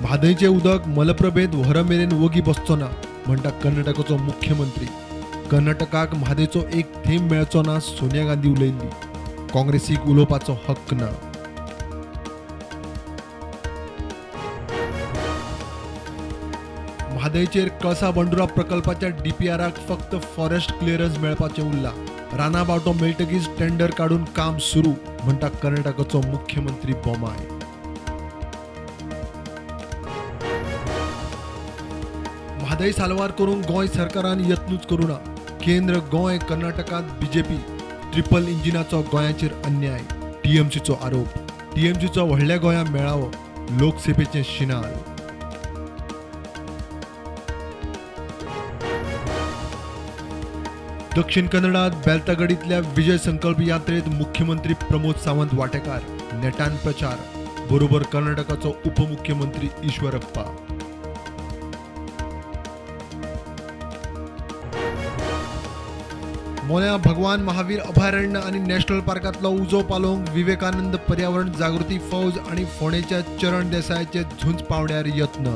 म्हादयचे उदक मलप्रभेत व्हरमेरेन वोगी बसचो ना म्हणटा कर्नाटकाचो मुख्यमंत्री. कर्नाटकाक म्हादयचो एक थेंब मेळचो ना सोनिया गांधी उलयल्ली. काँग्रेसीक उलोवपाचो हक्क ना. म्हादयचेर कळसा बंडुरा प्रकल्पाच्या डीपीआराक फक्त फॉरेस्ट क्लिअरन्स मेळपाचें उरला. रानाबावटो मेळटकीच टेंडर काडून काम सुरू म्हणटा कर्नाटकाचो मुख्यमंत्री बोमाय. म्हादय साल्वार करूंक गोंय सरकारान यत्नूच करूना. केंद्र, गोंय, कर्नाटकांत बीजेपी ट्रिपल इंजिनाचो गोंयाचेर अन्याय. टीएमसीचो आरोप. टीएमसीचो व्हडल्या गोंया मेळावो. लोकसभेचें शिनाल. दक्षिण कन्नडात बेलतगडीतल्या विजय संकल्प यात्रेत मुख्यमंत्री प्रमोद सावंत वांटेकार. नेटान प्रचार. बरोबर कर्नाटकाचो उपमुख्यमंत्री ईश्वरप्पा. मोल्या भगवान महावीर अभयारण्य आणि नॅशनल पार्कातलो उजो पालोवंक विवेकानंद पर्यावरण जागृती फौज आणि फोंडेच्या चरण देसायाचे झुंज पावण्यार यत्न.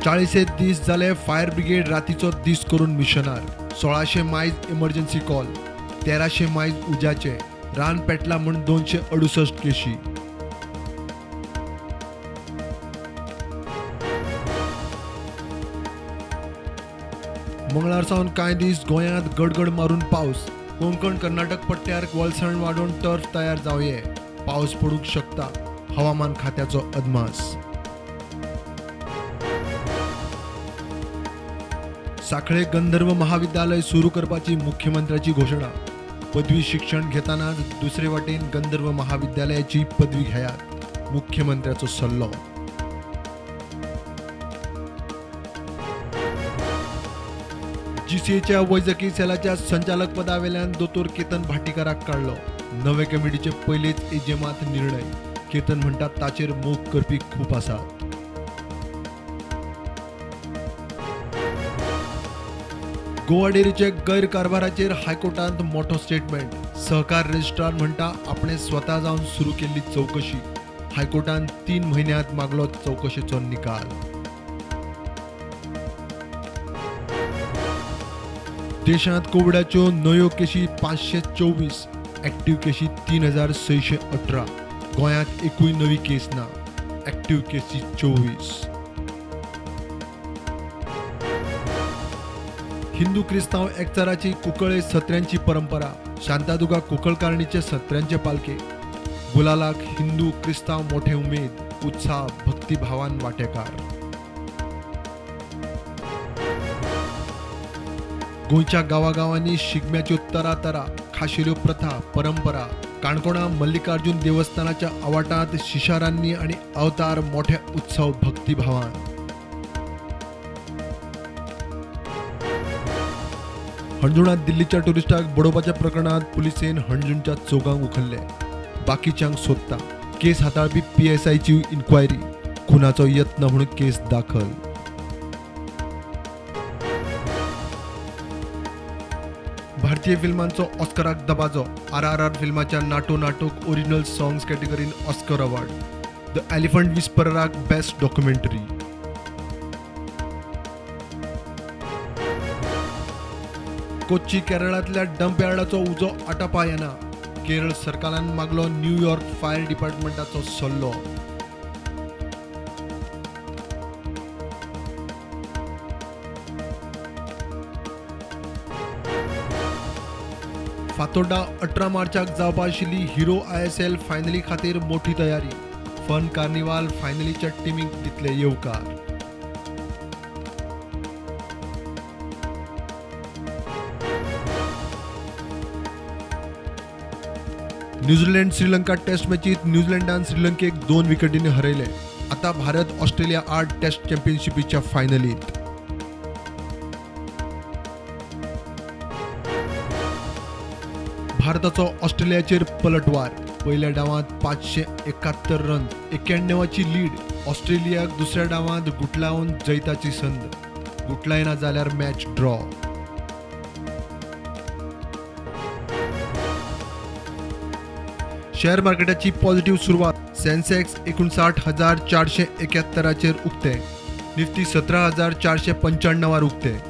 चाळीसेत दीस जाले फायर ब्रिगेड रातीचो दीस करून मिशनार. 1600 मायज इमर्जन्सी कॉल. 1300 मायज उज्याचे. रान पेटला म्हूण 268 केशी. मंगळार सावन कांय दीस गोंयांत गडगड मारून पावस. कोंकण कर्नाटक पट्ट्यार वळसण वाडोवन टर्फ तयार जावये. पावस पडूंक शकता. हवामान खात्याचो अदमास. सांखळे गंधर्व महाविद्यालय सुरू करपाची मुख्यमंत्र्याची घोषणा. पदवी शिक्षण घेतानाच दुसरे वाटेन गंधर्व महाविद्यालयाची पदवी घेयात. मुख्यमंत्र्याचो सल्लो. जीसीएच्या वैजकी सेलाच्या संचालक पदावेल्यान दोतोर केतन भाटीकाराक काडलो. नवे कमिटीचे पयलेच एजेमात निर्णय. केतन म्हणटात ताचेर मोग करपी खूप आसात. गोवा डेअरीचे गैरकारभाराचेर हायकोर्टांत मोठो स्टेटमेंट. सहकार रजिस्ट्रार म्हणटा आपणे स्वता जावन सुरू केल्ली चौकशी. हायकोर्टान 3 म्हयन्यांत मागलो चौकशेचो निकाल. देशांत कोविडाच्यो नव्यो केशी 524. ॲक्टिव्ह केशी 3618. गोंयांत एकूय नवी केस ना. ॲक्टिव्ह केसी 24. हिंदू क्रिस्तांव एकचाराची कुंकळे सत्र्यांची परंपरा. शांतादुर्गा कुंकळकारणीचे सत्र्यांचे पालखे. गुलालाक हिंदू क्रिस्तांव मोठे उमेद. उत्साह भक्तिभावान वांटेकार. गोंयच्या गावागावांनी शिगम्याच्यो तरातरा, खाशेल्यो प्रथा, परंपरा. काणकोणा मल्लिकार्जुन देवस्थानाच्या आवाटांत शिशारांनी आणि अवतार मोठ्या उत्सव भक्तिभावान. हणजुणात दिल्लीच्या टुरिस्टाक बडोवपाच्या प्रकरणात पुलिसेन हणजुणच्या चौगांक उखल्ले. बाकीच्यांक सोदता. केस हाताळपी PSIची इन्क्वायरी. खुनाचो यत्न म्हणून केस दाखल. भारतीय फिल्मांचो ऑस्कराक दबाजो. RRR फिल्माच्या नाटो नाटोक ओरिजिनल सॉंग्स कॅटेगरीन ऑस्कर अवॉर्ड. द एलिफंट विस्परराक बेस्ट डॉक्युमेंटरी. कोच्ची केरळातल्या डंप यार्डाचो उजो आटापा येना. केरळ सरकारान मागलो न्यूयॉर्क फायर डिपार्टमेंटाचो सल्लो. फातोर्डा 18 मार्चाक जावपा आशिल्ली हिरो ISL फायनली खातीर मोठी तयारी. फन कार्निवाल फायनलीच्या टिमीक दितले येवकार. न्यूझीलंड श्रीलंका टेस्ट मॅचीत न्यूझीलंडान श्रीलंकेक 2 विकेटींनी हरयले. आता भारत ऑस्ट्रेलिया 8 टेस्ट चॅम्पियनशिपीच्या फायनलीत. भारताचो ऑस्ट्रेलियाचेर पलटवार. पहिल्या डावांत 571 रन. 91ची लीड. ऑस्ट्रेलियाक दुसऱ्या डावांत गुटलावन जैताची संद. गुटलायना जाल्यार मॅच ड्रॉ. शेअर मार्केटाची पॉझिटिव्ह सुरुवात. सेन्सेक्स 59,471 उक्ते. निफ्टी 17,495 उक्ते.